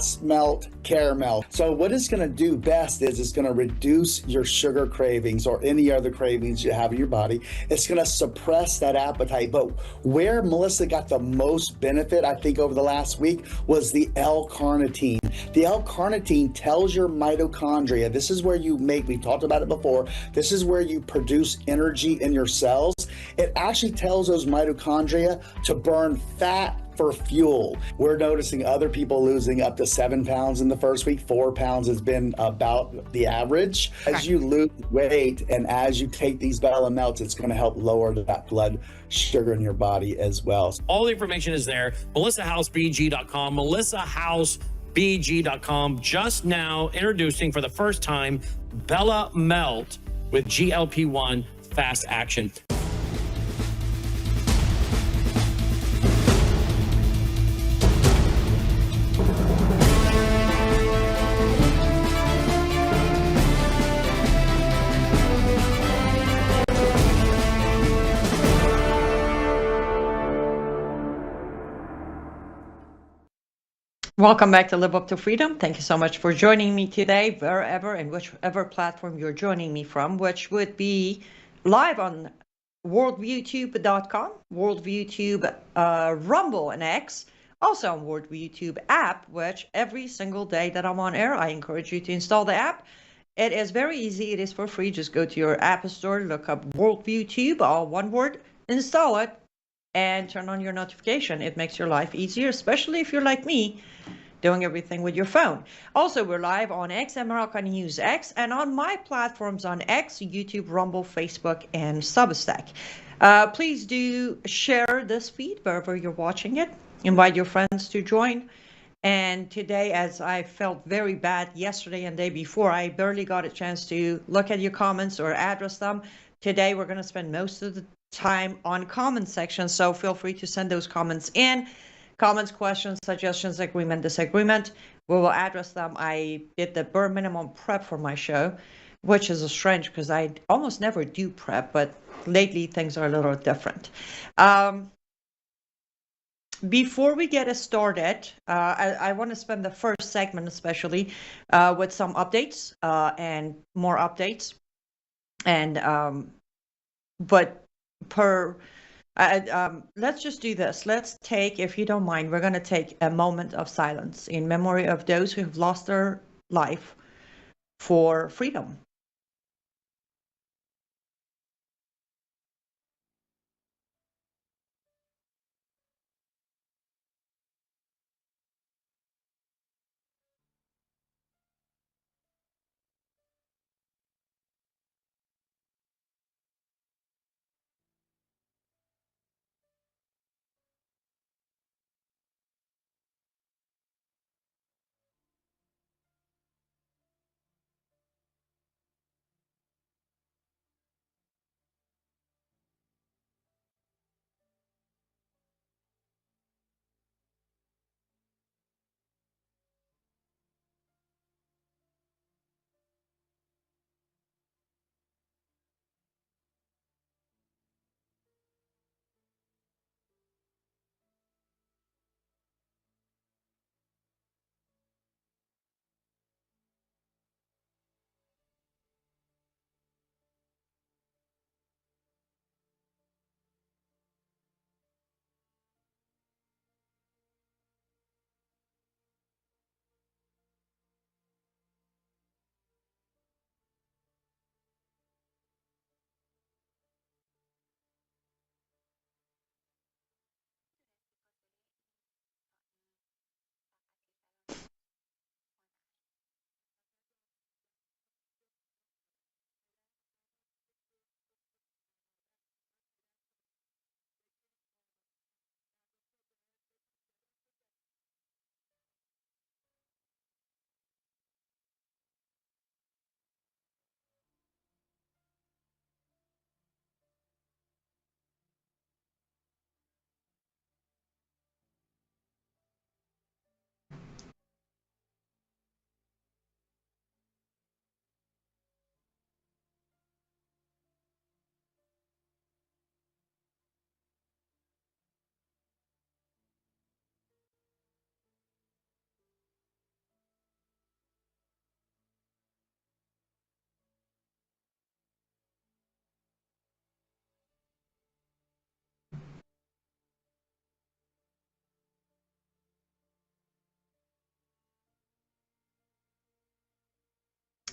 fast melt caramel. So what it's going to do best is it's going to reduce your sugar cravings or any other cravings you have in your body. It's going to suppress that appetite. But where Melissa got the most benefit, I think, over the last week was the L-carnitine. The L-carnitine tells your mitochondria, this is where you make, we talked about it before, this is where you produce energy in your cells. It actually tells those mitochondria to burn fat for fuel. We're noticing other people losing up to 7 pounds in the first week. 4 pounds has been about the average. As you lose weight and as you take these Bella Melts, it's going to help lower that blood sugar in your body as well. All the information is there. MelissaHouseBG.com, MelissaHouseBG.com. Just now introducing for the first time Bella Melt with GLP-1 fast action. Welcome back to Live Up to Freedom. Thank you so much for joining me today, wherever and whichever platform you're joining me from, which would be live on worldviewtube.com, worldviewtube, Rumble, and X. Also on worldviewtube app, which every single day that I'm on air, I encourage you to install the app. It is very easy. It is for free. Just go to your app store, look up worldviewtube, all one word, install it, and turn on your notification. It makes your life easier, especially if you're like me, doing everything with your phone. Also, we're live on X, America News X, and on my platforms on X, YouTube, Rumble, Facebook, and Substack. Please do share this feed wherever you're watching it. Invite your friends to join. And today, as I felt very bad yesterday and the day before, I barely got a chance to look at your comments or address them. Today, we're going to spend most of the time on comment section, so feel free to send those comments in. Comments, questions, suggestions, agreement, disagreement. We will address them. I did the bare minimum prep for my show, which is strange because I almost never do prep, but lately things are a little different. Before we get started, I want to spend the first segment especially with some updates and more updates. And but per let's just do this. Let's take, if you don't mind, we're going to take a moment of silence in memory of those who have lost their life for freedom.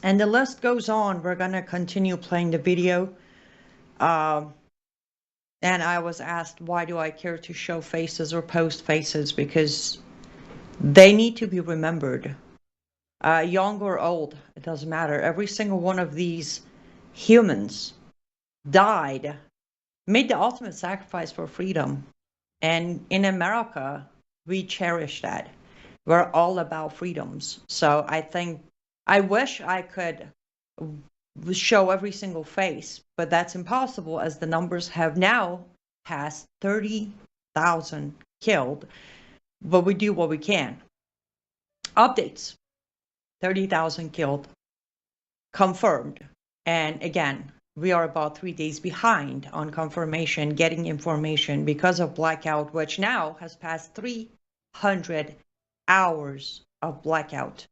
And the list goes on. We're going to continue playing the video. Um, and I was asked, why do I care to show faces or post faces? Because they need to be remembered. Young or old, it doesn't matter. Every single one of these humans died, made the ultimate sacrifice for freedom. And in America, we cherish that. We're all about freedoms. So I wish I could show every single face, but that's impossible as the numbers have now passed 30,000 killed. But we do what we can. Updates: 30,000 killed, confirmed. And again, we are about 3 days behind on confirmation, getting information because of blackout, which now has passed 300 hours of blackout.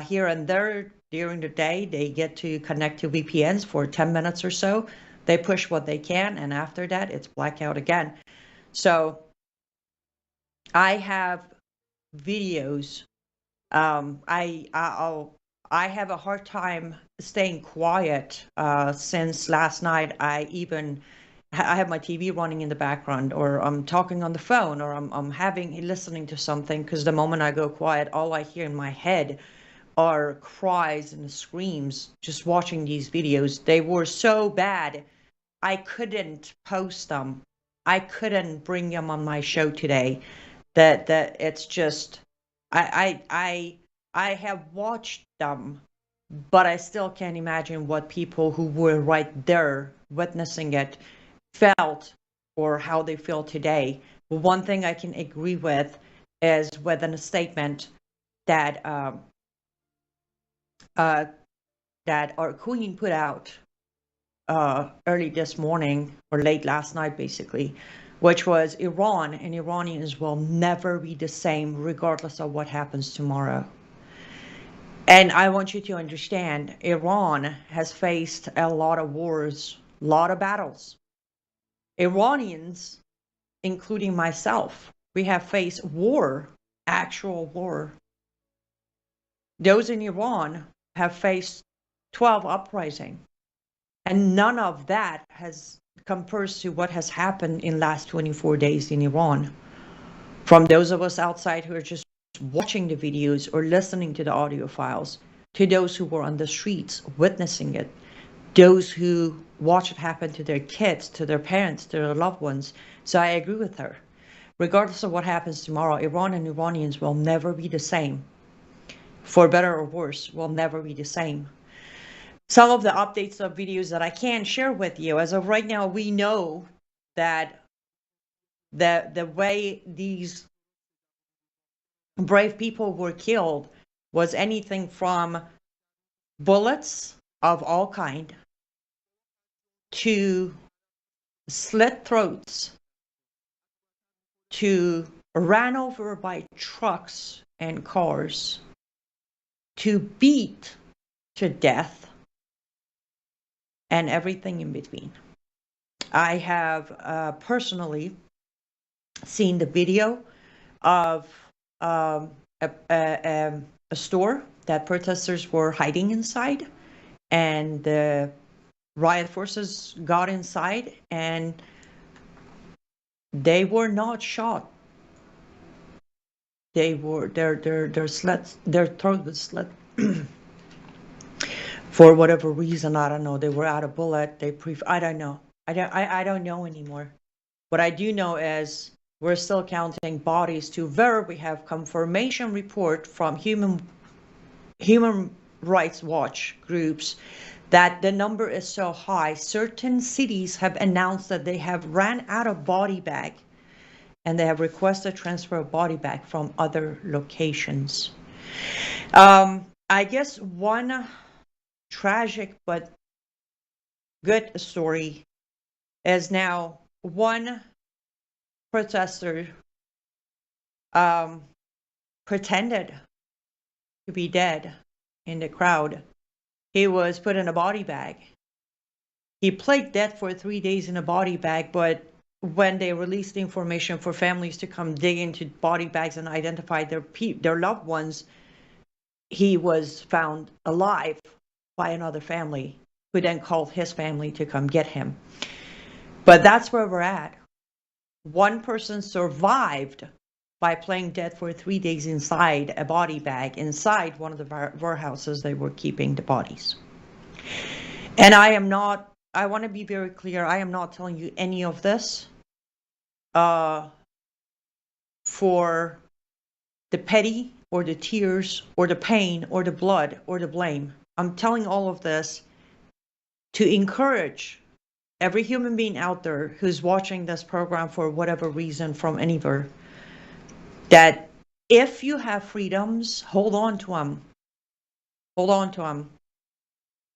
Here and there during the day, they get to connect to VPNs for 10 minutes or so. They push what they can, and after that, it's blackout again. So I have videos. I have a hard time staying quiet since last night. I have my TV running in the background, or I'm talking on the phone, or I'm listening to something, because the moment I go quiet, all I hear in my head are cries and screams just watching these videos. They were so bad, I couldn't post them. I couldn't bring them on my show today. That it's just, I have watched them, but I still can't imagine what people who were right there witnessing it felt, or how they feel today. But one thing I can agree with is within a statement that that our queen put out early this morning, or late last night basically, which was Iran and Iranians will never be the same regardless of what happens tomorrow. And I want you to understand, Iran has faced a lot of wars, a lot of battles. Iranians, including myself, we have faced war, actual war. Those in Iran have faced 12 uprisings, and none of that has compares to what has happened in last 24 days in Iran. From those of us outside who are just watching the videos or listening to the audio files, to those who were on the streets witnessing it, those who watch it happen to their kids, to their parents, to their loved ones. So I agree with her. Regardless of what happens tomorrow, Iran and Iranians will never be the same. For better or worse, will never be the same. Some of the updates of videos that I can share with you, as of right now, we know that the way these brave people were killed was anything from bullets of all kind to slit throats to ran over by trucks and cars to beat to death and everything in between. I have personally seen the video of a store that protesters were hiding inside, and the riot forces got inside and they were not shot. They were their slits, their throat was slit. For whatever reason, I don't know. They were out of bullet. I don't know. I don't know anymore. What I do know is we're still counting bodies to we have confirmation report from human rights watch groups that the number is so high. Certain cities have announced that they have ran out of body bag, and they have requested transfer of body bag from other locations. I guess one tragic but good story is now one protester pretended to be dead in the crowd. He was put in a body bag. He played dead for 3 days in a body bag, but when they released the information for families to come dig into body bags and identify their loved ones, he was found alive by another family, who then called his family to come get him. But that's where we're at. One person survived by playing dead for 3 days inside a body bag, inside one of the warehouses they were keeping the bodies. And I want to be very clear, I am not telling you any of this for the petty or the tears or the pain or the blood or the blame. I'm telling all of this to encourage every human being out there who's watching this program for whatever reason from anywhere, that if you have freedoms, hold on to them. Hold on to them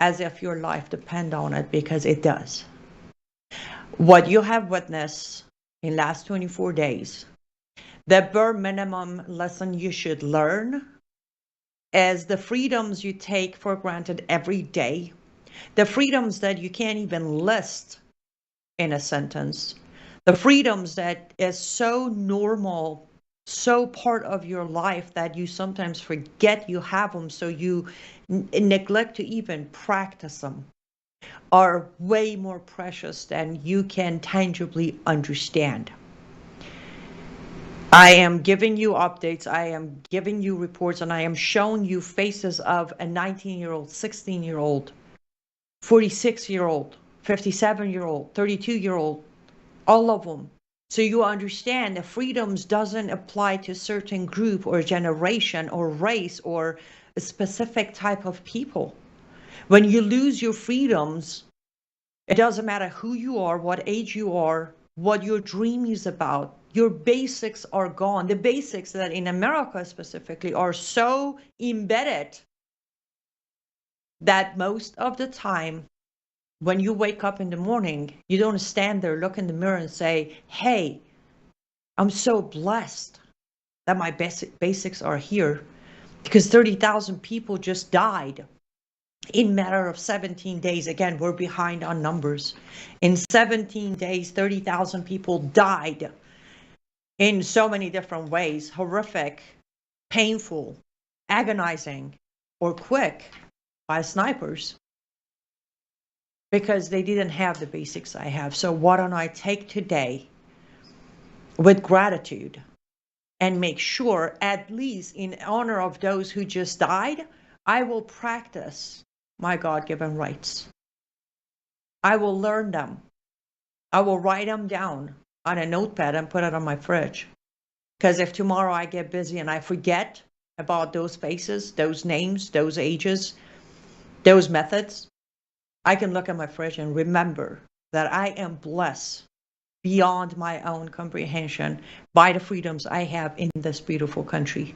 as if your life depends on it, because it does. What you have witnessed in last 24 days, the bare minimum lesson you should learn is the freedoms you take for granted every day, the freedoms that you can't even list in a sentence, the freedoms that is so normal, so part of your life that you sometimes forget you have them, so you neglect to even practice them, are way more precious than you can tangibly understand. I am giving you updates, I am giving you reports, and I am showing you faces of a 19-year-old, 16-year-old, 46-year-old, 57-year-old, 32-year-old, all of them. So you understand the freedoms doesn't apply to a certain group or generation or race or a specific type of people. When you lose your freedoms, it doesn't matter who you are, what age you are, what your dream is about. Your basics are gone. The basics that in America specifically are so embedded that most of the time when you wake up in the morning, you don't stand there, look in the mirror and say, hey, I'm so blessed that my basics are here, because 30,000 people just died in a matter of 17 days. Again, we're behind on numbers. In 17 days, 30,000 people died in so many different ways, horrific, painful, agonizing, or quick, by snipers, because they didn't have the basics I have. So why don't I take today with gratitude and make sure, at least in honor of those who just died, I will practice my God-given rights. I will learn them. I will write them down on a notepad and put it on my fridge. Because if tomorrow I get busy and I forget about those faces, those names, those ages, those methods, I can look at my fridge and remember that I am blessed beyond my own comprehension by the freedoms I have in this beautiful country.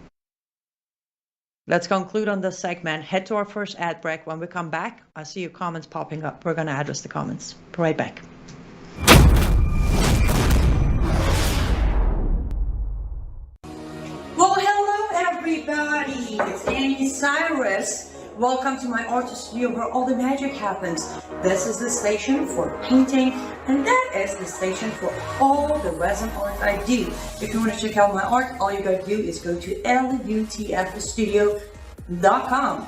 Let's conclude on this segment. Head to our first ad break. When we come back, I see your comments popping up. We're going to address the comments. Be right back. Well, hello everybody. It's Aynaz Cyrus. Welcome to my art studio where all the magic happens. This is the station for painting, and that is the station for all the resin art I do. If you want to check out my art, all you gotta do is go to lutfstudio.com.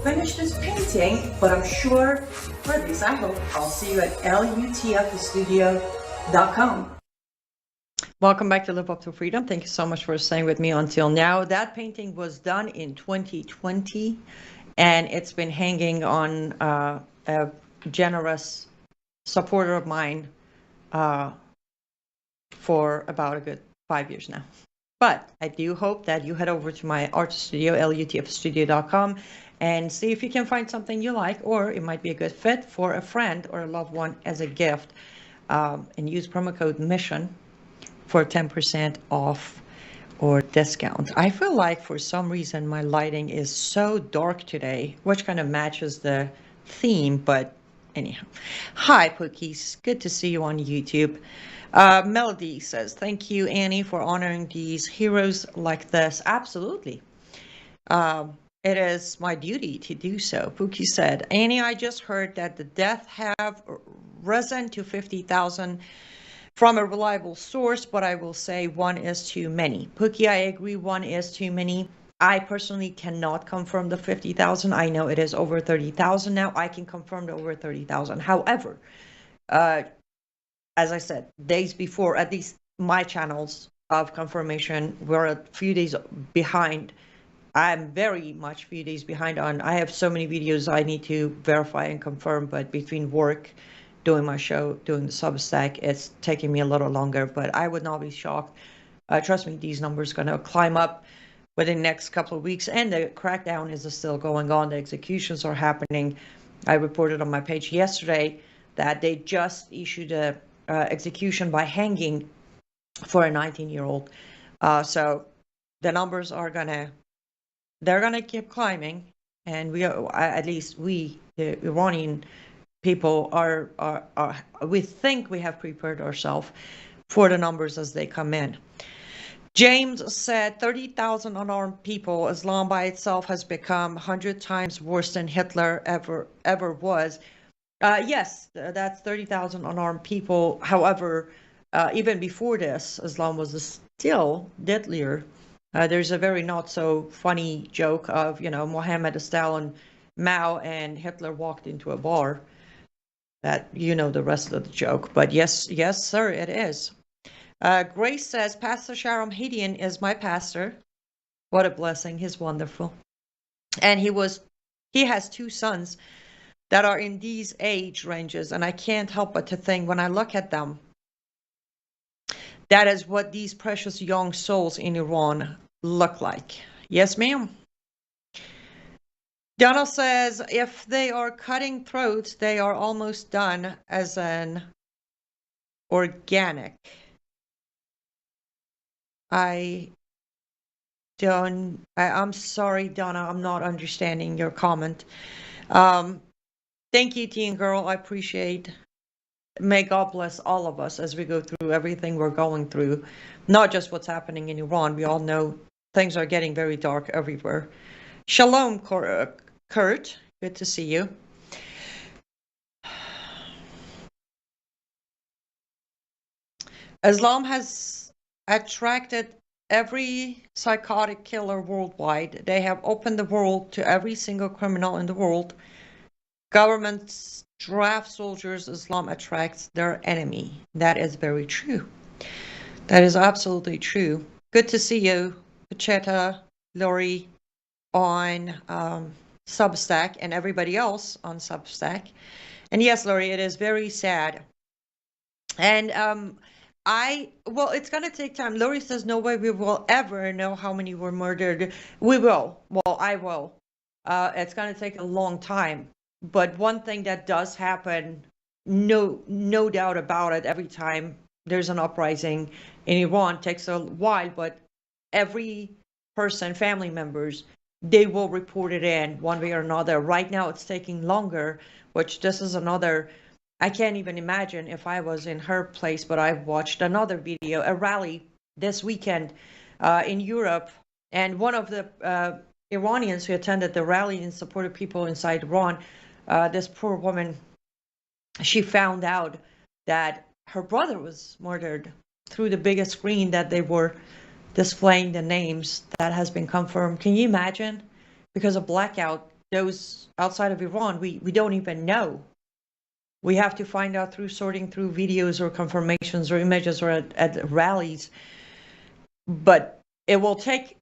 Finish this painting, but I'm sure, or at least I hope, I'll see you at lutfstudio.com. Welcome back to Live Up to Freedom. Thank you so much for staying with me until now. That painting was done in 2020, and it's been hanging on a generous supporter of mine for about a good 5 years now. But I do hope that you head over to my art studio, lutfstudio.com, and see if you can find something you like, or it might be a good fit for a friend or a loved one as a gift, and use promo code MISSION for 10% off or discount. I feel like for some reason my lighting is so dark today, which kind of matches the theme, but anyhow. Hi, Pookies. Good to see you on YouTube. Melody says, thank you, Annie, for honoring these heroes like this. Absolutely. It is my duty to do so. Pookie said, Annie, I just heard that the deaths have risen to 50,000 from a reliable source, but I will say one is too many. Pookie, I agree, one is too many. I personally cannot confirm the 50,000. I know it is over 30,000 now. I can confirm the over 30,000. However, as I said, days before, at least my channels of confirmation were a few days behind. I'm very much few days behind on. I have so many videos I need to verify and confirm, but between work, doing my show, doing the Substack, it's taking me a little longer, but I would not be shocked. Trust me, these numbers are going to climb up within the next couple of weeks, and the crackdown is still going on. The executions are happening. I reported on my page yesterday that they just issued a execution by hanging for a 19-year-old. So the numbers are they're gonna keep climbing, and we are, at least we, the Iranian people, are we think we have prepared ourselves for the numbers as they come in. James said 30,000 unarmed people. Islam by itself has become 100 times worse than Hitler ever was. Yes, that's 30,000 unarmed people. However, even before this, Islam was still deadlier. There's a very not so funny joke of, Mohammed, Stalin, Mao, and Hitler walked into a bar. That, the rest of the joke. But yes, sir, it is. Grace says, Pastor Sharam Hadian is my pastor. What a blessing. He's wonderful. And he has 2 sons that are in these age ranges. And I can't help but to think, when I look at them, that is what these precious young souls in Iran look like. Yes, ma'am. Donald says, if they are cutting throats, they are almost done as an organic. I'm sorry, Donna, I'm not understanding your comment. Thank you, teen girl. I appreciate. May God bless all of us as we go through everything we're going through, not just what's happening in Iran. We all know things are getting very dark everywhere. Shalom, Kurt. Good to see you. Islam has attracted every psychotic killer worldwide. They have opened the world to every single criminal in the world. Governments draft soldiers. Islam attracts their enemy. That is very true. That is absolutely true. Good to see you, Pacheta, Lori, on Substack, and everybody else on Substack. And yes, Lori, it is very sad. And well, it's going to take time. Lori says, no way we will ever know how many were murdered. We will. Well, I will. It's going to take a long time. But one thing that does happen, no doubt about it, every time there's an uprising in Iran, takes a while, but every person, family members, they will report it in one way or another. Right now it's taking longer, which this is another, I can't even imagine if I was in her place, but I've watched another video, a rally this weekend in Europe, and one of the Iranians who attended the rally and supported people inside Iran, this poor woman, she found out that her brother was murdered through the biggest screen that they were displaying the names. That has been confirmed. Can you imagine? Because of blackout, those outside of Iran, we don't even know. We have to find out through sorting through videos or confirmations or images or at rallies. But it will take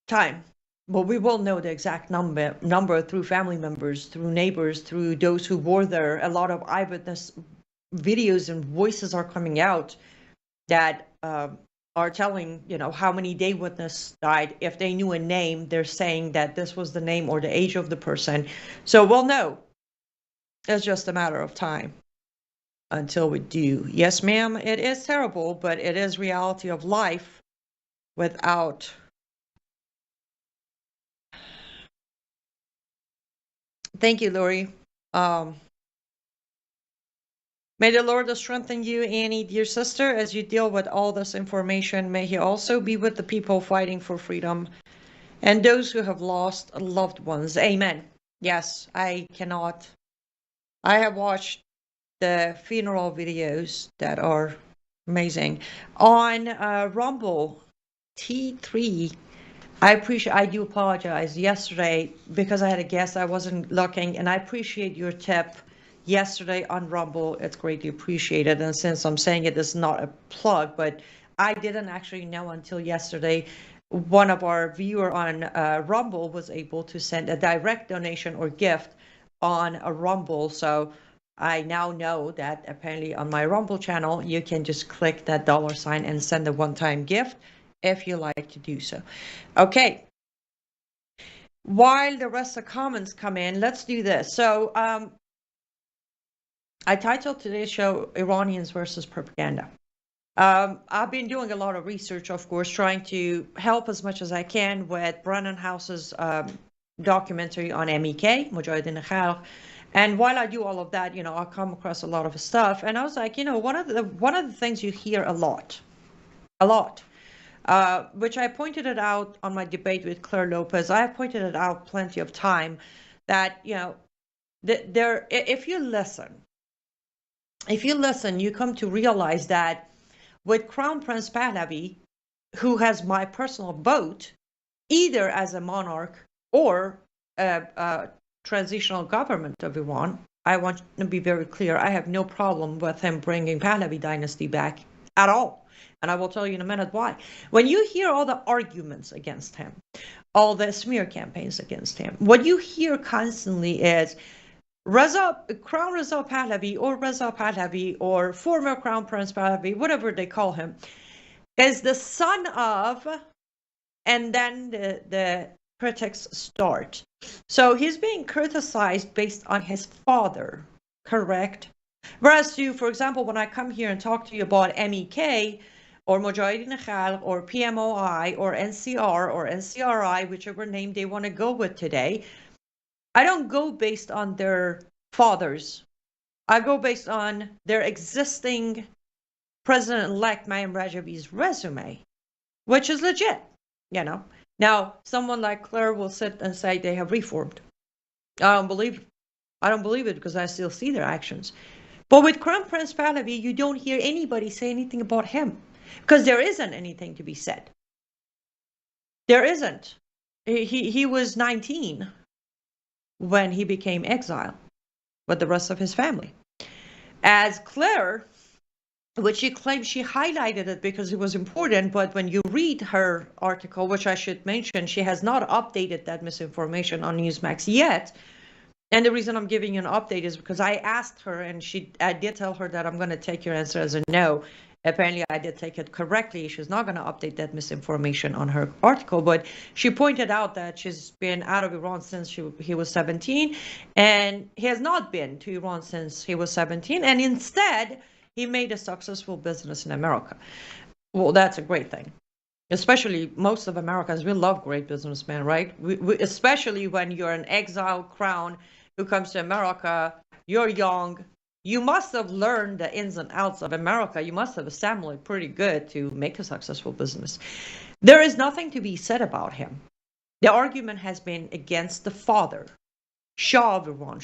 time. But we will know the exact number through family members, through neighbors, through those who were there. A lot of eyewitness videos and voices are coming out that are telling, how many day witness died. If they knew a name, they're saying that this was the name or the age of the person. So we'll know. It's just a matter of time until we do. Yes, ma'am, it is terrible, but it is reality of life. without. Thank you, Lori. May the Lord strengthen you, Annie, dear sister, as you deal with all this information. May He also be with the people fighting for freedom and those who have lost loved ones. Amen. Yes, I cannot. I have watched the funeral videos that are amazing. On Rumble T3, I do apologize yesterday because I had a guest. I wasn't looking, and I appreciate your tip yesterday on Rumble. It's greatly appreciated. And since I'm saying it is not a plug, but I didn't actually know until yesterday. One of our viewer on Rumble was able to send a direct donation or gift on a Rumble. So I now know that apparently on my Rumble channel, you can just click that $ and send a one-time gift if you like to do so. Okay. While the rest of the comments come in, let's do this. So I titled today's show Iranians versus Propaganda. I've been doing a lot of research, of course, trying to help as much as I can with Brennan House's documentary on MEK, Mujahideen Khalq. And while I do all of that, I'll come across a lot of stuff. And I was like, one of the things you hear a lot, which I pointed it out on my debate with Claire Lopez. I have pointed it out plenty of time that, if you listen, you come to realize that with Crown Prince Pahlavi, who has my personal vote, either as a monarch or a transitional government of Iran, I want to be very clear, I have no problem with him bringing Pahlavi dynasty back at all. And I will tell you in a minute why. When you hear all the arguments against him, all the smear campaigns against him, what you hear constantly is Crown Reza Pahlavi or former Crown Prince Pahlavi, whatever they call him, is the son of, and then the critics start. So he's being criticized based on his father, correct? Whereas for example, when I come here and talk to you about MEK or Mujahideen Khalq or PMOI or NCR or NCRI, whichever name they want to go with today, I don't go based on their fathers. I go based on their existing President-elect Maryam Rajabi's resume, which is legit, Now, someone like Claire will sit and say they have reformed. I don't believe it because I still see their actions. But with Crown Prince Pahlavi, you don't hear anybody say anything about him because there isn't anything to be said. There isn't. He was 19 when he became exiled with the rest of his family. As Claire, which she claims she highlighted it because it was important, but when you read her article, which I should mention, she has not updated that misinformation on Newsmax yet. And the reason I'm giving you an update is because I asked her, and I did tell her that I'm going to take your answer as a no. Apparently, I did take it correctly. She's not going to update that misinformation on her article, but she pointed out that she's been out of Iran since he was 17, and he has not been to Iran since he was 17, and instead, he made a successful business in America. Well, that's a great thing. Especially most of Americans, we love great businessmen, right? Especially when you're an exiled crown who comes to America, you're young, you must have learned the ins and outs of America. You must have assembled pretty good to make a successful business. There is nothing to be said about him. The argument has been against the father, Shah of Iran,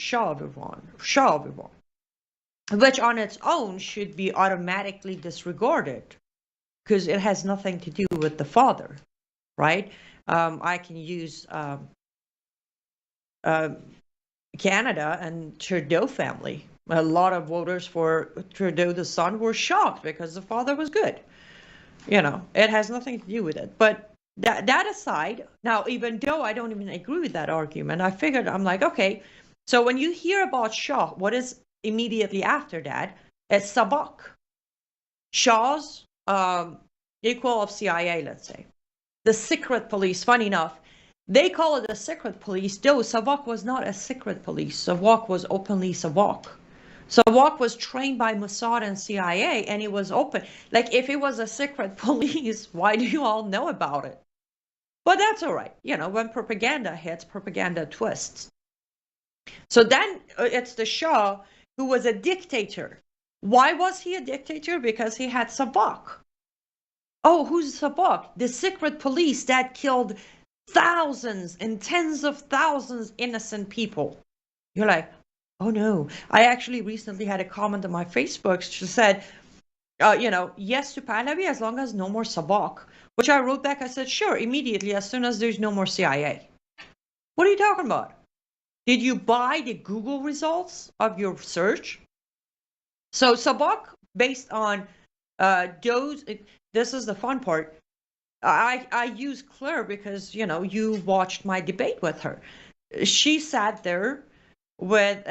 which on its own should be automatically disregarded because it has nothing to do with the father, right? I can use Canada and Trudeau family. A lot of voters for Trudeau, the son, were shocked because the father was good. It has nothing to do with it. But that aside, now, even though I don't even agree with that argument, I figured, I'm like, okay, so when you hear about Shah, what is immediately after that? It's Savak. Shah's equal of CIA, let's say. The secret police, funny enough, they call it a secret police, though Savak was not a secret police. Savak was openly Savak. Sawak was trained by Mossad and CIA, and it was open. Like, if it was a secret police, why do you all know about it? But that's all right. You know, when propaganda hits, propaganda twists. So then it's the Shah, who was a dictator. Why was he a dictator? Because he had Sawak. Oh, who's Sawak? The secret police that killed thousands and tens of thousands innocent people. You're like, oh no. I actually recently had a comment on my Facebook. She said, yes to Pahlavi as long as no more Sawak. Which I wrote back, I said, sure, immediately, as soon as there's no more CIA. What are you talking about? Did you buy the Google results of your search? So Sawak, based on those, this is the fun part. I use Claire because, you watched my debate with her. She sat there with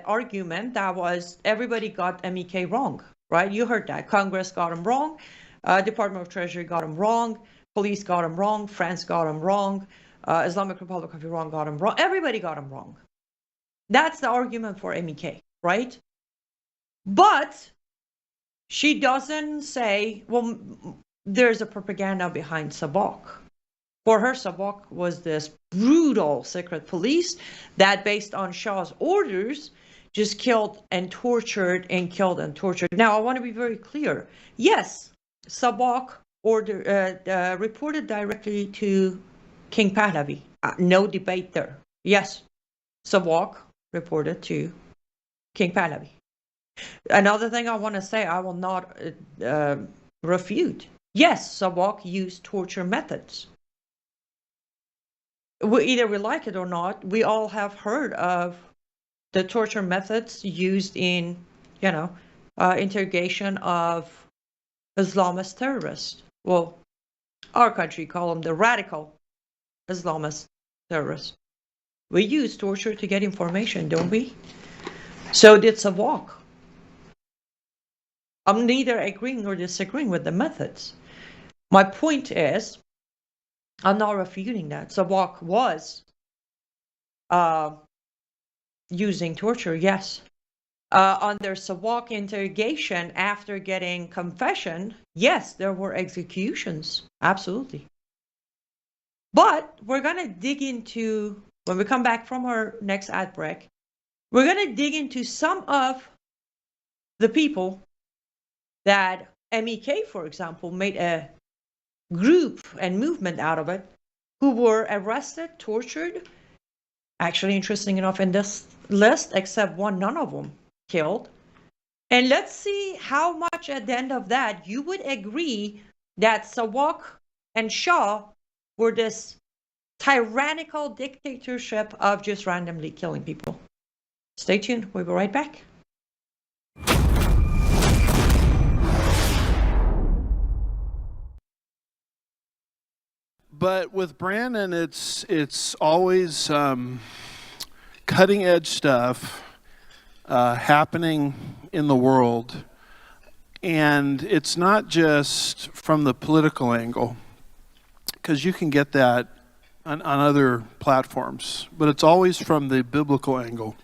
argument that was everybody got MEK wrong, right? You heard that. Congress got him wrong. Department of Treasury got him wrong. Police got him wrong. France got him wrong. Islamic Republic of Iran got him wrong. Everybody got him wrong. That's the argument for MEK, right? But she doesn't say, well, there's a propaganda behind Sawak. For her, Sawak was this brutal secret police that, based on Shah's orders, just killed and tortured and killed and tortured. Now, I want to be very clear. Yes, Sawak reported directly to King Pahlavi. No debate there. Yes, Sawak reported to King Pahlavi. Another thing I want to say, I will not refute. Yes, Sawak used torture methods. Either we like it or not, we all have heard of the torture methods used in, interrogation of Islamist terrorists. Well, our country call them the radical Islamist terrorists. We use torture to get information, don't we? So did Sawak. I'm neither agreeing nor disagreeing with the methods. My point is, I'm not refuting that. Sawak was using torture, yes. Under Sawak interrogation, after getting confession, yes, there were executions, absolutely. But we're going to dig into, when we come back from our next ad break, we're going to dig into some of the people that MEK, for example, made a group and movement out of it, who were arrested, tortured. Actually, interesting enough, in this list, except one, none of them killed. And let's see how much at the end of that you would agree that Sawak and Shah were this tyrannical dictatorship of just randomly killing people. Stay tuned. We'll be right back. But with Brandon, it's always cutting edge stuff happening in the world, and it's not just from the political angle, because you can get that on other platforms, but it's always from the biblical angle.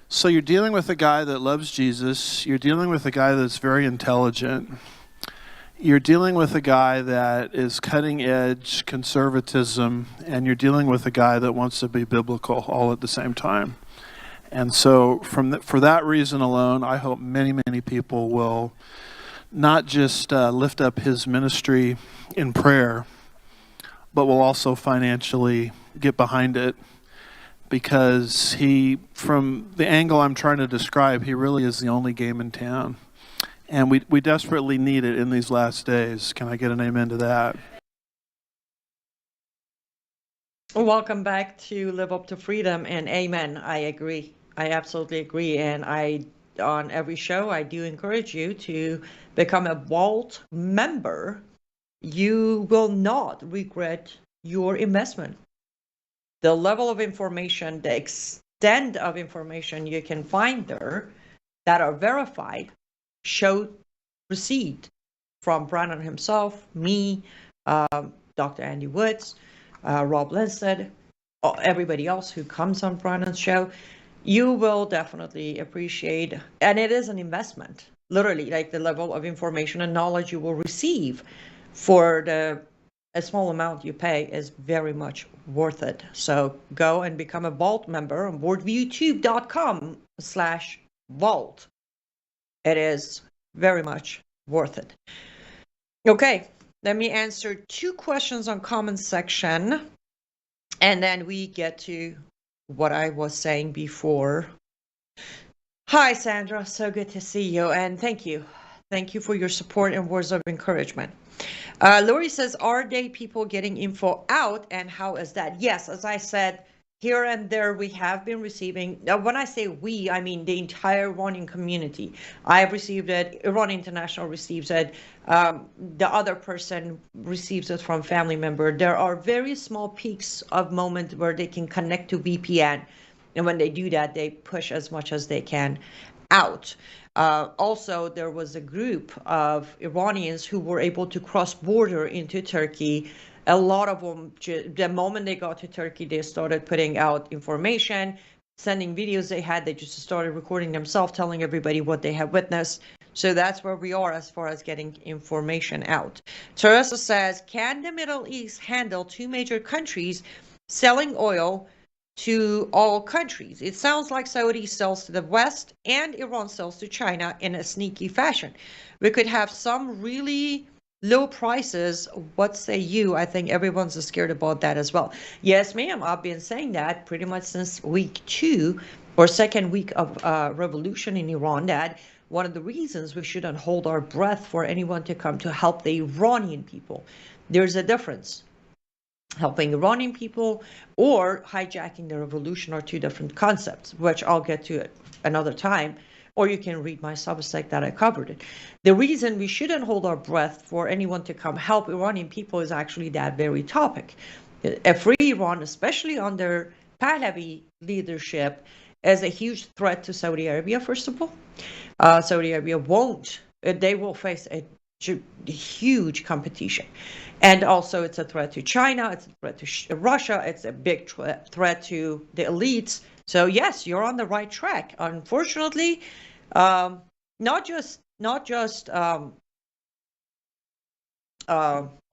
So you're dealing with a guy that loves Jesus, you're dealing with a guy that's very intelligent, you're dealing with a guy that is cutting edge conservatism, and you're dealing with a guy that wants to be biblical all at the same time. And so for that reason alone, I hope many people will not just lift up his ministry in prayer, but will also financially get behind it, because he, from the angle I'm trying to describe, he really is the only game in town. And we desperately need it in these last days. Can I get an amen to that? Welcome back to Live Up to Freedom, and amen. I agree. I absolutely agree. And on every show, I do encourage you to become a Vault member. You will not regret your investment. The level of information, the extent of information you can find there that are verified, show receipt from Brandon himself, me, Dr. Andy Woods, Rob Linstead, everybody else who comes on Brandon's show, you will definitely appreciate, and it is an investment, literally, like the level of information and knowledge you will receive for a small amount you pay is very much worth it. So go and become a Vault member on boardviewtube.com/vault. It is very much worth it. Okay, let me answer 2 questions on comment section, and then we get to what I was saying before. Hi, Sandra. So good to see you, and thank you. Thank you for your support and words of encouragement. Lori says, are they people getting info out, and how is that? Yes, as I said, here and there we have been receiving, when I say we, I mean the entire Iranian community. I have received it, Iran International receives it, the other person receives it from family member. There are very small peaks of moment where they can connect to VPN, and when they do that, they push as much as they can out. Also, there was a group of Iranians who were able to cross border into Turkey. A lot of them, the moment they got to Turkey, they started putting out information, sending videos they had. They just started recording themselves, telling everybody what they have witnessed. So that's where we are as far as getting information out. Teresa says, can the Middle East handle 2 major countries selling oil to all countries? It sounds like Saudi sells to the West and Iran sells to China in a sneaky fashion. We could have some really low prices. What say you? I think everyone's scared about that as well. Yes, ma'am. I've been saying that pretty much since week 2 or second week of revolution in Iran, that one of the reasons we shouldn't hold our breath for anyone to come to help the Iranian people. There's a difference. Helping Iranian people or hijacking the revolution are 2 different concepts, which I'll get to another time, or you can read my Substack that I covered it. The reason we shouldn't hold our breath for anyone to come help Iranian people is actually that very topic. A free Iran, especially under Pahlavi leadership, is a huge threat to Saudi Arabia, first of all. Saudi Arabia they will face a huge competition. And also it's a threat to China, it's a threat to Russia, it's a big threat to the elites. So yes, you're on the right track. Unfortunately, not just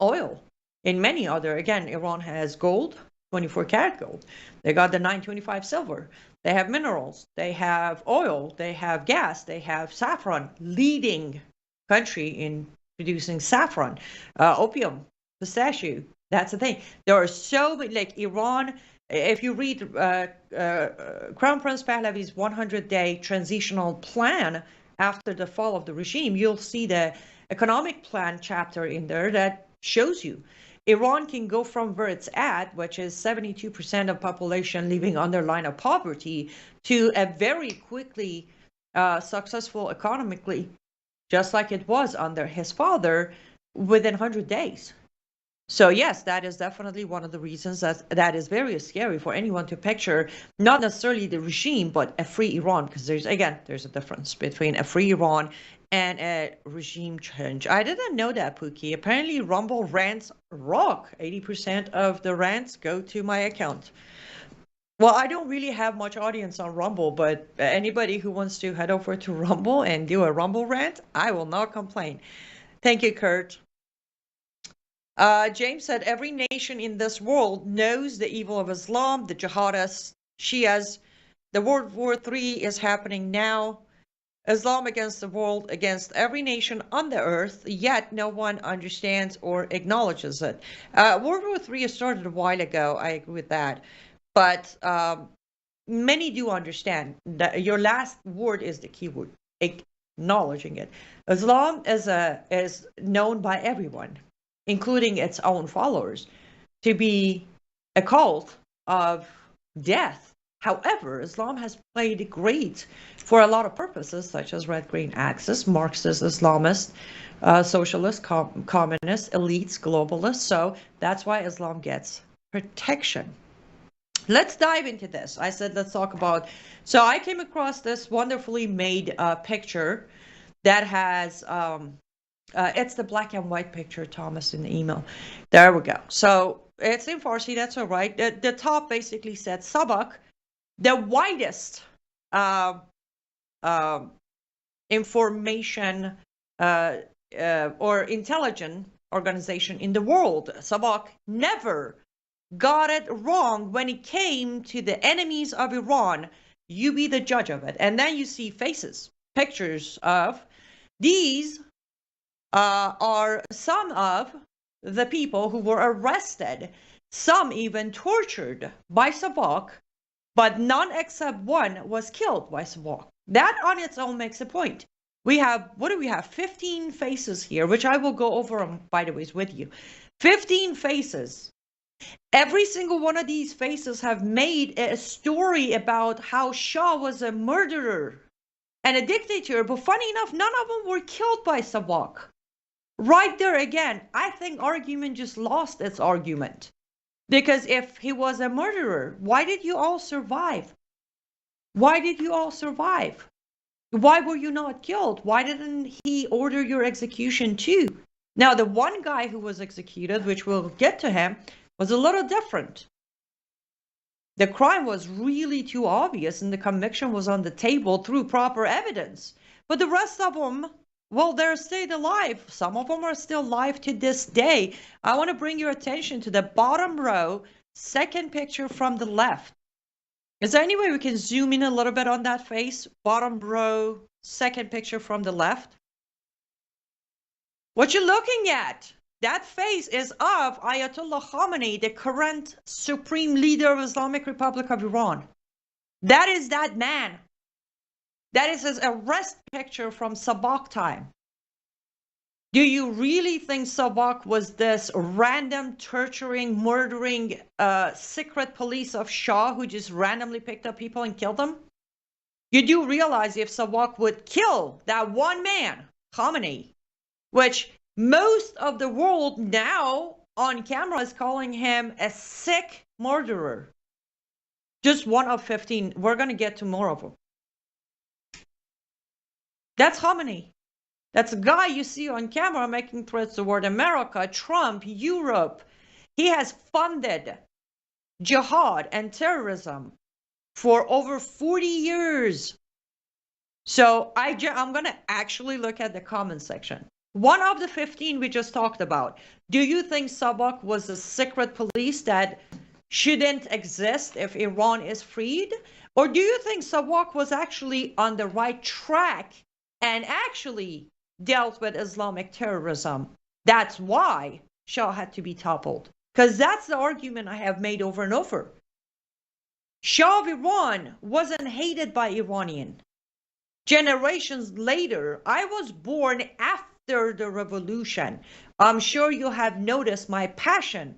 oil. In many other, again, Iran has gold, 24 karat gold. They got the 925 silver. They have minerals. They have oil. They have gas. They have saffron, leading country in producing saffron, opium, pistachio. That's the thing. There are so many, like Iran. If you read Crown Prince Pahlavi's 100-day transitional plan after the fall of the regime, you'll see the economic plan chapter in there that shows you Iran can go from where it's at, which is 72% of population living under line of poverty, to a very quickly successful economically, just like it was under his father, within 100 days. So yes, that is definitely one of the reasons that is very scary for anyone to picture, not necessarily the regime, but a free Iran, because there's a difference between a free Iran and a regime change. I didn't know that, Pookie. Apparently Rumble rants rock. 80% of the rants go to my account. Well, I don't really have much audience on Rumble, but anybody who wants to head over to Rumble and do a Rumble rant, I will not complain. Thank you, Kurt. James said, every nation in this world knows the evil of Islam, the jihadists, Shias. The World War III is happening now. Islam against the world, against every nation on the earth, yet no one understands or acknowledges it. World War III started a while ago. I agree with that. But many do understand that your last word is the key word, acknowledging it. Islam is known by everyone, including its own followers, to be a cult of death. However, Islam has played great for a lot of purposes, such as red-green axis, Marxist, Islamist, socialist, communist, elites, globalists. So that's why Islam gets protection. Let's dive into this. I said, let's talk about, so I came across this wonderfully made picture that has, it's the black and white picture, Thomas, in the email. There we go. So it's in Farsi, that's all right. The top basically said Sabak, the widest uh, uh, information or intelligence organization in the world. Sabak never got it wrong when it came to the enemies of Iran. You be the judge of it. And then you see faces, pictures of these are some of the people who were arrested, some even tortured by Sabak, but none except one was killed by Sabak. That on its own makes a point. We have, what do we have? 15 faces here, which I will go over, by the way, with you. 15 faces. Every single one of these faces have made a story about how Shah was a murderer and a dictator, but funny enough, none of them were killed by Sabak. Right there again, I think argument just lost its argument. Because if he was a murderer, why did you all survive? Why did you all survive? Why were you not killed? Why didn't he order your execution too? Now, the one guy who was executed, which we'll get to him, was a little different. The crime was really too obvious and the conviction was on the table through proper evidence. But the rest of them, well, they're still alive. Some of them are still alive to this day. I want to bring your attention to the bottom row, second picture from the left. Is there any way we can zoom in a little bit on that face? Bottom row, second picture from the left. What you're looking at, that face is of Ayatollah Khamenei, the current supreme leader of Islamic Republic of Iran. That is that man. That is his arrest picture from Sabak time. Do you really think Sabak was this random torturing, murdering secret police of Shah who just randomly picked up people and killed them? You do realize if Sabak would kill that one man, Khamenei, which most of the world now on camera is calling him a sick murderer. Just one of 15. We're going to get to more of them. That's Khamenei. That's a guy you see on camera making threats toward America, Trump, Europe. He has funded jihad and terrorism for over 40 years. So I'm going to actually look at the comment section. One of the 15 we just talked about. Do you think Sabak was a secret police that shouldn't exist if Iran is freed? Or do you think Sabak was actually on the right track and actually dealt with Islamic terrorism? That's why Shah had to be toppled. Because that's the argument I have made over and over. Shah of Iran wasn't hated by Iranian. Generations later, I was born after the revolution. I'm sure you have noticed my passion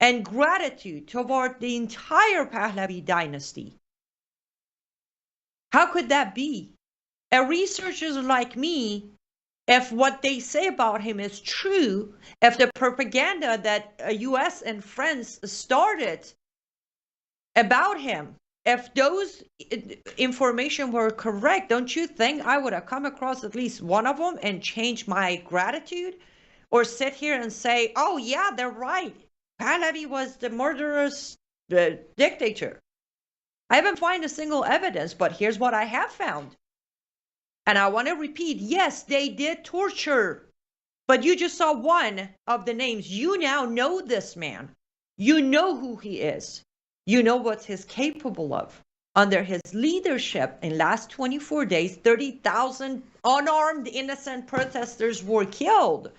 and gratitude toward the entire Pahlavi dynasty. How could that be? A researcher like me, if what they say about him is true, if the propaganda that US and France started about him, if those information were correct, don't you think I would have come across at least one of them and changed my gratitude? Or sit here and say, oh yeah, they're right. Pahlavi was the murderous dictator. I haven't found a single evidence, but here's what I have found. And I want to repeat, yes, they did torture, but you just saw one of the names. You now know this man. You know who he is. You know what he's capable of. Under his leadership, in last 24 days, 30,000 unarmed, innocent protesters were killed.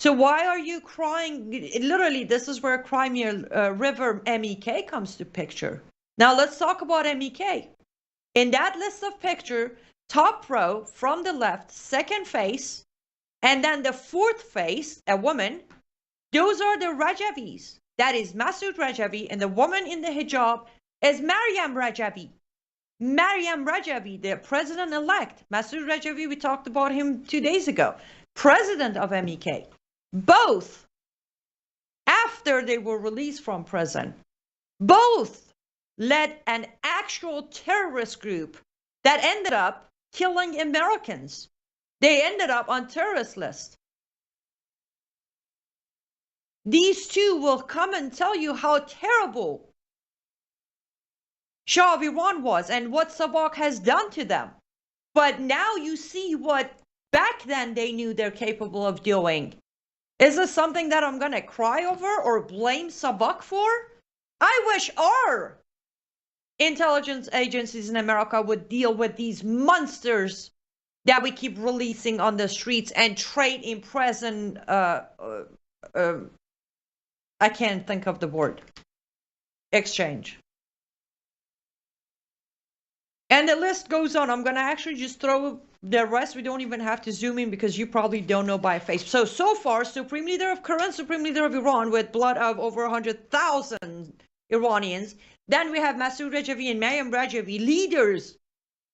So why are you crying? Literally, this is where Crimea River MEK comes to picture. Now let's talk about MEK. In that list of picture, top row from the left, second face, and then the fourth face, a woman, those are the Rajavis. That is Masoud Rajavi, and the woman in the hijab is Maryam Rajavi. Maryam Rajavi, the president-elect. Masoud Rajavi, we talked about him 2 days ago. President of MEK. Both, after they were released from prison, both led an actual terrorist group that ended up killing Americans. They ended up on terrorist list. these two will come and tell you how terrible Shah of Iran was and what Sabak has done to them. But now you see what back then they knew they're capable of doing. Is this something that I'm going to cry over or blame Sabak for? I wish our intelligence agencies in America would deal with these monsters that we keep releasing on the streets and trade in present. I can't think of the word. Exchange. And the list goes on. I'm going to actually just throw the rest. We don't even have to zoom in because you probably don't know by face. So far, Supreme Leader of current Supreme Leader of Iran with blood of over 100,000 Iranians. Then we have Masoud Rajavi and Mayam Rajavi, leaders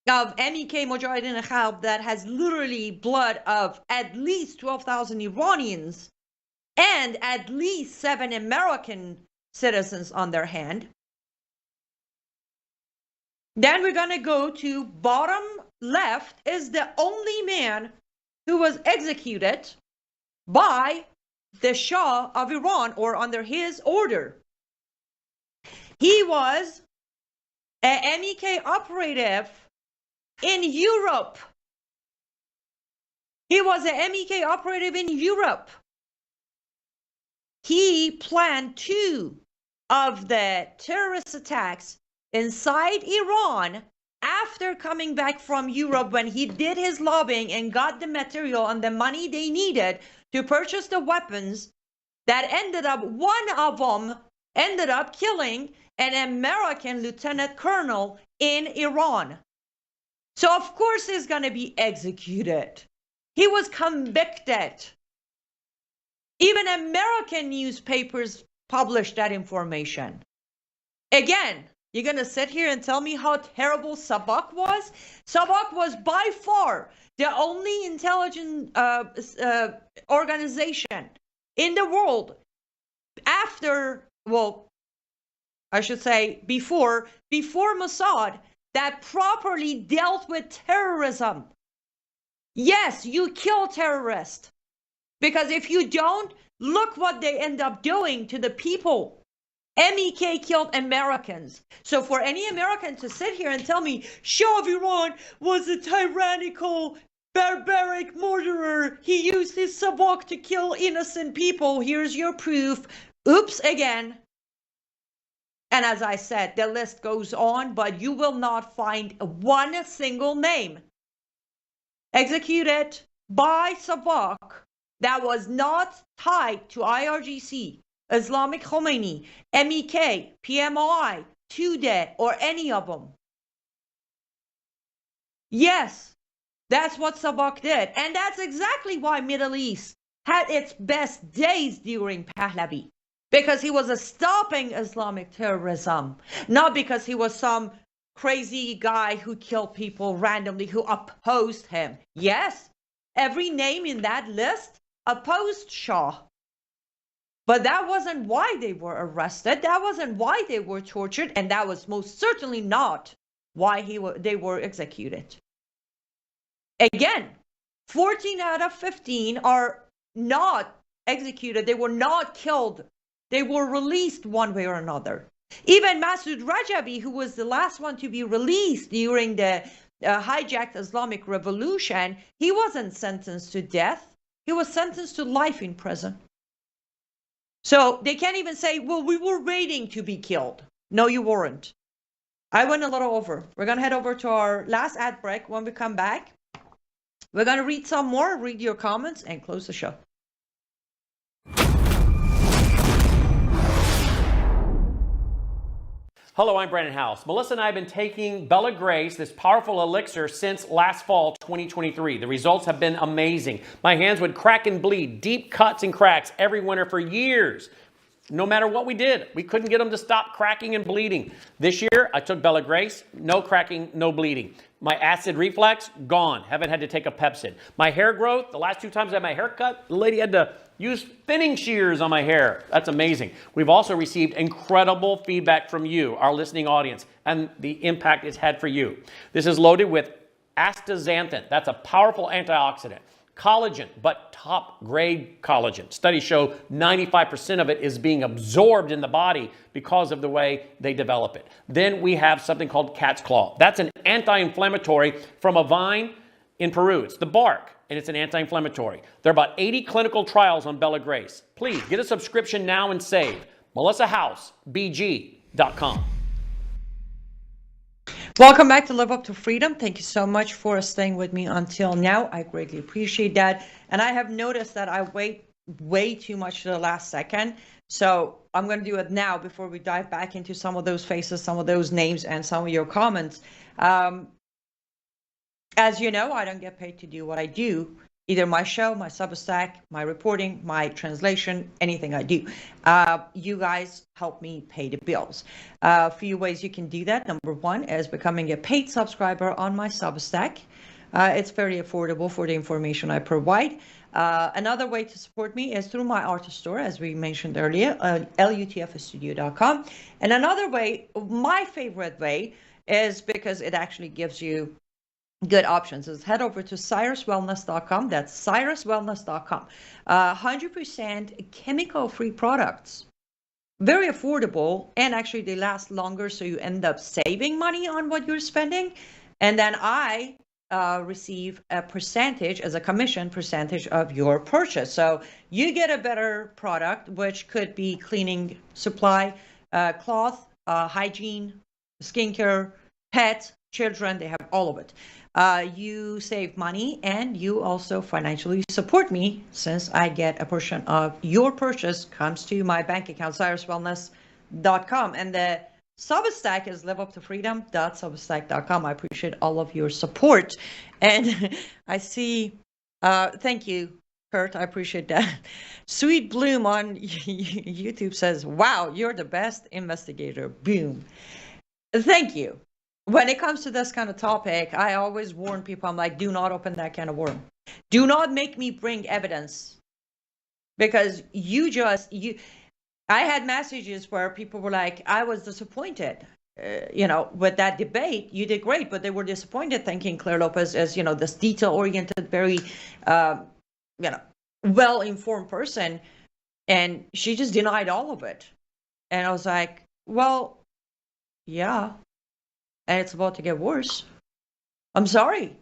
of MEK Mujahideen Khalq that has literally blood of at least 12,000 Iranians and at least 7 American citizens on their hand. Then we're going to go to bottom left is the only man who was executed by the Shah of Iran or under his order. He was an MEK operative in Europe. He was an MEK operative in Europe. He planned 2 of the terrorist attacks inside Iran after coming back from Europe when he did his lobbying and got the material and the money they needed to purchase the weapons that ended up, one of them ended up killing an American lieutenant colonel in Iran. So of course he's going to be executed. He was convicted. Even American newspapers published that information. Again, you're going to sit here and tell me how terrible Sabak was? Sabak was by far the only intelligence organization in the world after, well, I should say before Mossad that properly dealt with terrorism. Yes, you kill terrorists. Because if you don't, look what they end up doing to the people. MEK killed Americans. So for any American to sit here and tell me Shah of Iran was a tyrannical, barbaric murderer, he used his sabak to kill innocent people, here's your proof. Oops again. And as I said, the list goes on, but you will not find one single name executed by sabak that was not tied to IRGC, Islamic Khomeini, MEK, PMOI, Tudeh, or any of them. Yes, that's what Sabak did. And that's exactly why Middle East had its best days during Pahlavi. Because he was stopping Islamic terrorism. Not because he was some crazy guy who killed people randomly, who opposed him. Yes, every name in that list opposed Shah. But that wasn't why they were arrested. That wasn't why they were tortured. And that was most certainly not why they were executed. Again, 14 out of 15 are not executed. They were not killed. They were released one way or another. Even Masoud Rajavi, who was the last one to be released during the hijacked Islamic Revolution, he wasn't sentenced to death. He was sentenced to life in prison. So they can't even say, well, we were waiting to be killed. No, you weren't. I went a little over. We're going to head over to our last ad break. When we come back, we're going to read some more, read your comments, and close the show. Hello, I'm Brandon House. Melissa and I have been taking Bella Grace, this powerful elixir, since last fall, 2023. The results have been amazing. My hands would crack and bleed, deep cuts and cracks every winter for years. No matter what we did, we couldn't get them to stop cracking and bleeding. This year, I took Bella Grace, no cracking, no bleeding. My acid reflux, gone. Haven't had to take a Pepsid. My hair growth, the last 2 times I had my hair cut, the lady had to use thinning shears on my hair. That's amazing. We've also received incredible feedback from you, our listening audience, and the impact it's had for you. This is loaded with astaxanthin. That's a powerful antioxidant. Collagen, but top grade collagen. Studies show 95% of it is being absorbed in the body because of the way they develop it. Then we have something called cat's claw. That's an anti-inflammatory from a vine in Peru. It's the bark, and it's an anti-inflammatory. There are about 80 clinical trials on Bella Grace. Please get a subscription now and save. MelissaHouseBG.com. Welcome back to Live Up to Freedom. Thank you so much for staying with me until now. I greatly appreciate that. And I have noticed that I wait way too much to the last second. So I'm going to do it now before we dive back into some of those faces, some of those names, and some of your comments. As you know, I don't get paid to do what I do. Either my show, my Substack, my reporting, my translation, anything I do. You guys help me pay the bills. A few ways you can do that. Number one is becoming a paid subscriber on my Substack. It's very affordable for the information I provide. Another way to support me is through my artist store, as we mentioned earlier, lutfstudio.com. And another way, my favorite way, is because it actually gives you good options. Is head over to cyruswellness.com. That's cyruswellness.com. 100% chemical-free products. Very affordable, and actually they last longer, so you end up saving money on what you're spending. And then I receive a percentage as a commission percentage of your purchase. So you get a better product, which could be cleaning supply, cloth, hygiene, skincare, pets, children, they have all of it. You save money, and you also financially support me, since I get a portion of your purchase comes to my bank account, cyruswellness.com. And the Substack is liveuptofreedom.substack.com. I appreciate all of your support. And I see, thank you, Kurt, I appreciate that. Sweet Bloom on YouTube says, wow, you're the best investigator. Boom. Thank you. When it comes to this kind of topic, I always warn people, I'm like, do not open that can of worm. Do not make me bring evidence. Because I had messages where people were like, I was disappointed, with that debate. You did great, but they were disappointed thinking Claire Lopez as, this detail-oriented, very, well-informed person. And she just denied all of it. And I was like, well, yeah. And it's about to get worse. I'm sorry.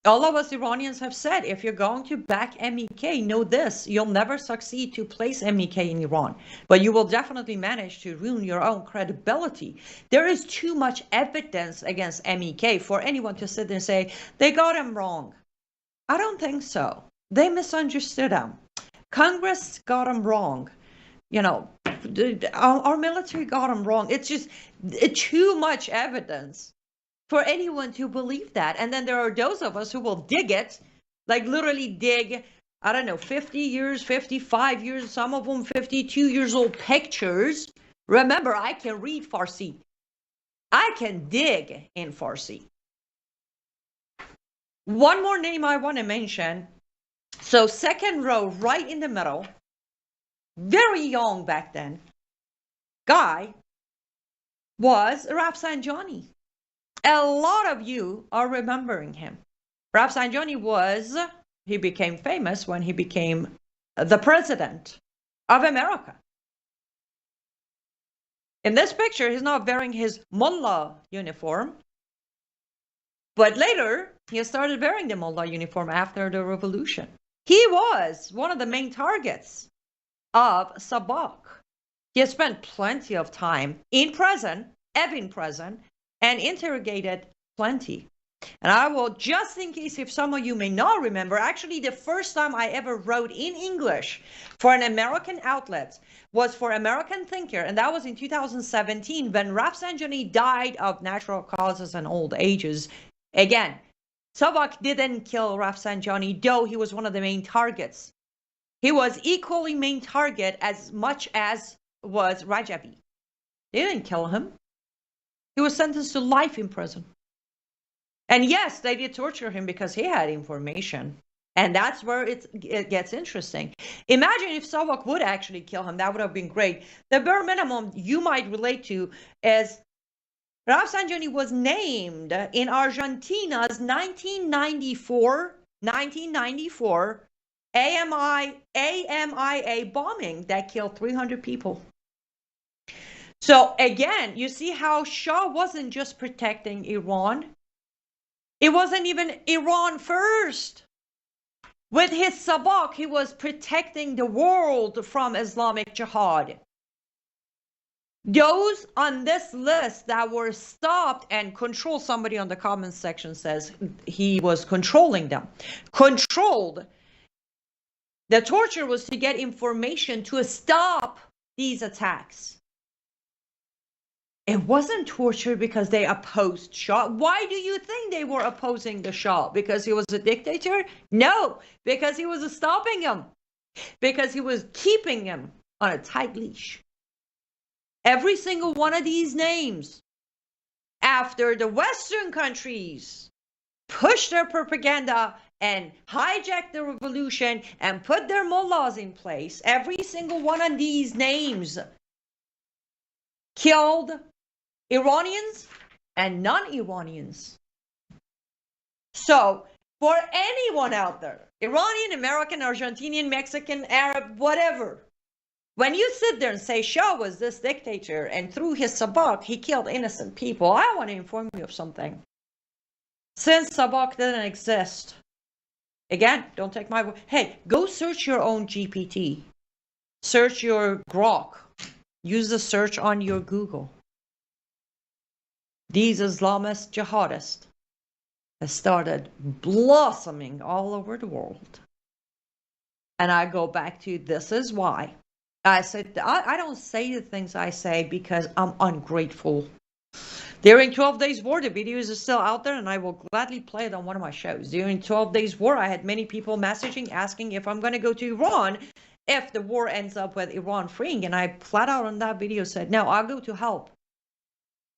All of us Iranians have said, if you're going to back MEK, know this, you'll never succeed to place MEK in Iran. But you will definitely manage to ruin your own credibility. There is too much evidence against MEK for anyone to sit there and say, they got him wrong. I don't think so. They misunderstood him. Congress got him wrong. Our military got him wrong. It's just too much evidence for anyone to believe that. And then there are those of us who will dig it, like literally dig, 50 years, 55 years, some of them 52 years old pictures. Remember, I can read Farsi. I can dig in Farsi. One more name I want to mention. So second row, right in the middle, very young back then, guy was Rafsanjani. A lot of you are remembering him. Rafsanjani he became famous when he became the president of America. In this picture, he's not wearing his mullah uniform, but later he started wearing the mullah uniform after the revolution. He was one of the main targets of Sabak. He has spent plenty of time in prison, and interrogated plenty. And I will, just in case if some of you may not remember, actually the first time I ever wrote in English for an American outlet was for American Thinker, and that was in 2017 when Rafsanjani died of natural causes and old ages. Again, Sabak didn't kill Rafsanjani, though he was one of the main targets. He was equally main target as much as was Rajavi. They didn't kill him. He was sentenced to life in prison. And yes, they did torture him because he had information. And that's where it gets interesting. Imagine if Savak would actually kill him. That would have been great. The bare minimum you might relate to is Rafsanjani was named in Argentina's 1994 1994 AMIA bombing that killed 300 people. So again, you see how Shah wasn't just protecting Iran. It wasn't even Iran first. With his sabak, he was protecting the world from Islamic Jihad. Those on this list that were stopped and controlled, somebody on the comments section says he was controlling them. Controlled. The torture was to get information to stop these attacks. It wasn't torture because they opposed Shah. Why do you think they were opposing the Shah? Because he was a dictator? No, because he was stopping him. Because he was keeping him on a tight leash. Every single one of these names, after the Western countries pushed their propaganda and hijacked the revolution and put their mullahs in place, every single one of these names killed Iranians and non-Iranians. So, for anyone out there, Iranian, American, Argentinian, Mexican, Arab, whatever, when you sit there and say Shah was this dictator and through his sabak he killed innocent people, I want to inform you of something. Since sabak didn't exist, again, don't take my word. Hey, go search your own GPT. Search your Grok. Use the search on your Google. These Islamist jihadists have started blossoming all over the world. And I go back to this is why. I said, I don't say the things I say because I'm ungrateful. During 12 Days War, the videos are still out there and I will gladly play it on one of my shows. During 12 Days War, I had many people messaging, asking if I'm going to go to Iran if the war ends up with Iran freeing. And I flat out on that video said, no, I'll go to help.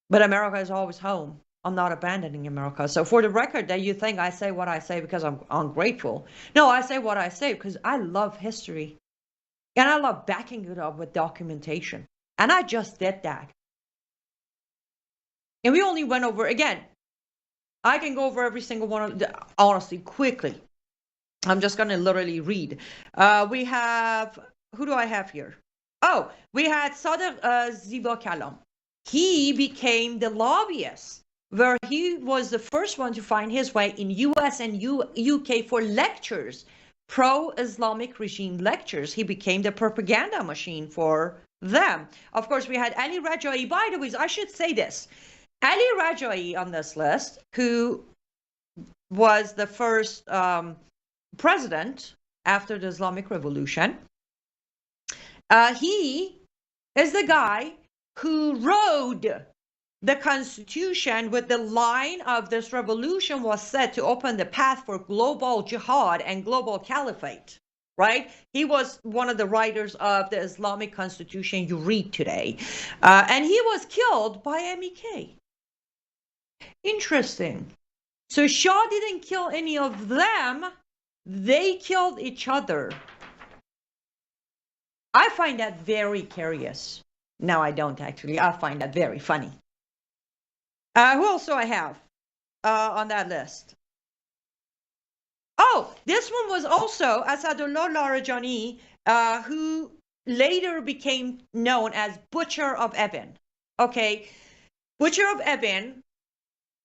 But America is always home. I'm not abandoning America. So for the record that you think I say what I say because I'm ungrateful. No, I say what I say because I love history. And I love backing it up with documentation. And I just did that. And we only went over, again, I can go over every single one of the, honestly, quickly. I'm just going to literally read. We have, who do I have here? Oh, we had Sadr Ziva Kalam. He became the lobbyist, where he was the first one to find his way in US and UK for lectures, pro-Islamic regime lectures. He became the propaganda machine for them. Of course, we had Ali Rajai. By the way, I should say this. Ali Rajai on this list, who was the first president after the Islamic Revolution, he is the guy who wrote the Constitution with the line of this revolution was set to open the path for global jihad and global caliphate, right? He was one of the writers of the Islamic Constitution you read today. And he was killed by MEK. Interesting. So Shah didn't kill any of them. They killed each other. I find that very curious. No, I don't actually. I find that very funny. Who else do I have on that list? Oh, this one was also Asadullah Larijani, who later became known as Butcher of Evin. Okay, Butcher of Evin,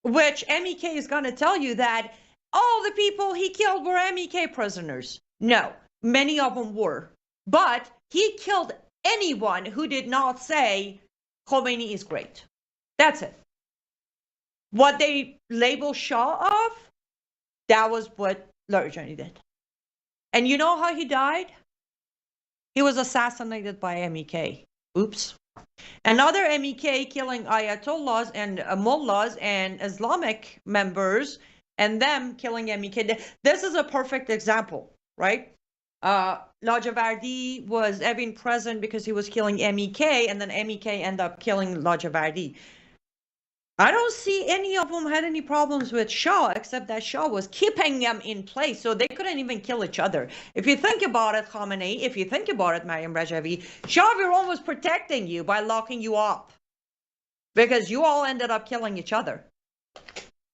which MEK is going to tell you that all the people he killed were MEK prisoners. No, many of them were. But he killed anyone who did not say Khomeini is great. That's it. What they label Shah of, that was what Larijani did. And you know how he died? He was assassinated by MEK. Oops. Another MEK killing Ayatollahs and mullahs and Islamic members and them killing MEK. This is a perfect example, right? Lajavardi was Evin present because he was killing MEK, and then MEK ended up killing Lajavardi. I don't see any of them had any problems with Shah, except that Shah was keeping them in place, so they couldn't even kill each other. If you think about it, Khamenei, if you think about it, Maryam Rajavi, Shah of Iran was protecting you by locking you up, because you all ended up killing each other.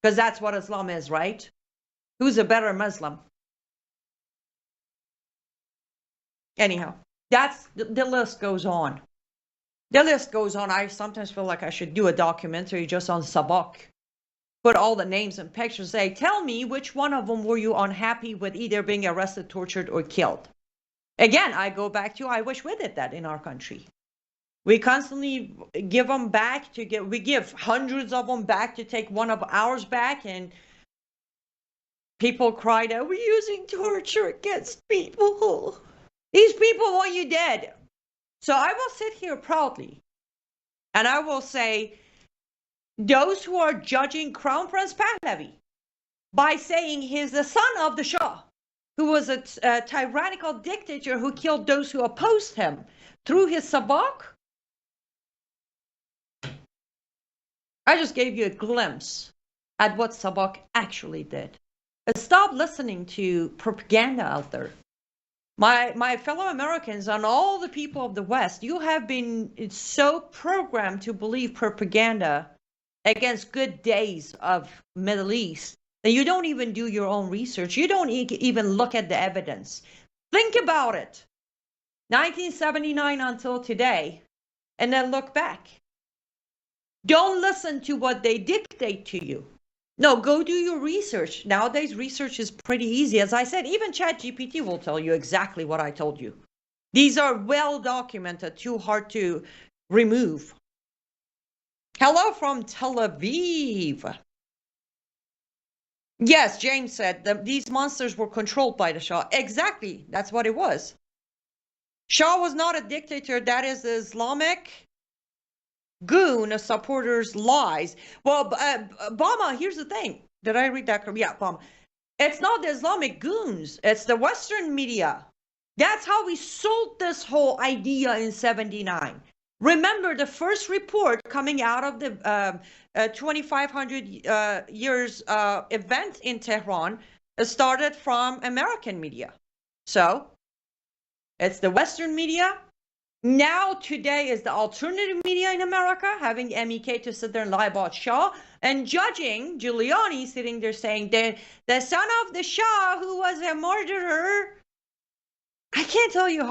Because that's what Islam is, right? Who's a better Muslim? Anyhow, that's the list goes on. The list goes on. I sometimes feel like I should do a documentary just on Sabak. Put all the names and pictures. Say, tell me which one of them were you unhappy with either being arrested, tortured, or killed. Again, I go back to, I wish we did that in our country. We constantly give them back we give hundreds of them back to take one of ours back, and people cried out, we're using torture against people. These people want you dead. So I will sit here proudly and I will say, those who are judging Crown Prince Pahlavi by saying he's the son of the Shah, who was a tyrannical dictator who killed those who opposed him through his sabak, I just gave you a glimpse at what sabak actually did. Stop listening to propaganda out there. My fellow Americans and all the people of the West, you have been so programmed to believe propaganda against good days of Middle East that you don't even do your own research. You don't even look at the evidence. Think about it. 1979 until today, and then look back. Don't listen to what they dictate to you. No, go do your research. Nowadays, research is pretty easy. As I said, even ChatGPT will tell you exactly what I told you. These are well documented, too hard to remove. Hello from Tel Aviv. Yes, James said that these monsters were controlled by the Shah. Exactly, that's what it was. Shah was not a dictator. That is the Islamic goon, a supporter's lies. Well, Obama, here's the thing. Did I read that correctly? Yeah, Obama. It's not the Islamic goons. It's the Western media. That's how we sold this whole idea in 79. Remember, the first report coming out of the 2,500 years event in Tehran started from American media. So, it's the Western media. Now, today is the alternative media in America, having MEK to sit there and lie about Shah, and judging Giuliani sitting there saying that the son of the Shah, who was a murderer. I can't tell you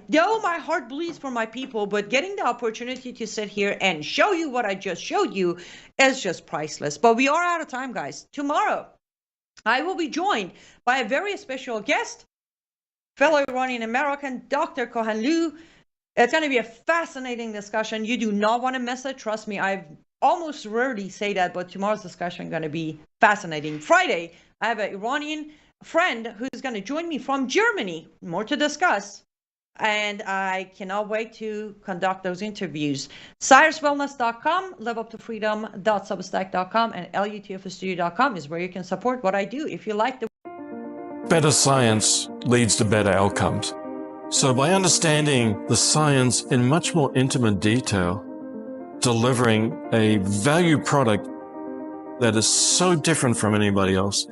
though my heart bleeds for my people, but getting the opportunity to sit here and show you what I just showed you is just priceless. But we are out of time, guys. Tomorrow, I will be joined by a very special guest, fellow Iranian American, Dr. Kohanlu. It's going to be a fascinating discussion. You do not want to miss it. Trust me, I almost rarely say that, but tomorrow's discussion is going to be fascinating. Friday, I have an Iranian friend who's going to join me from Germany. More to discuss. And I cannot wait to conduct those interviews. CyrusWellness.com, liveuptofreedom.substack.com, and LUTFstudio.com is where you can support what I do. If you like the better science leads to better outcomes. So by understanding the science in much more intimate detail, delivering a value product that is so different from anybody else,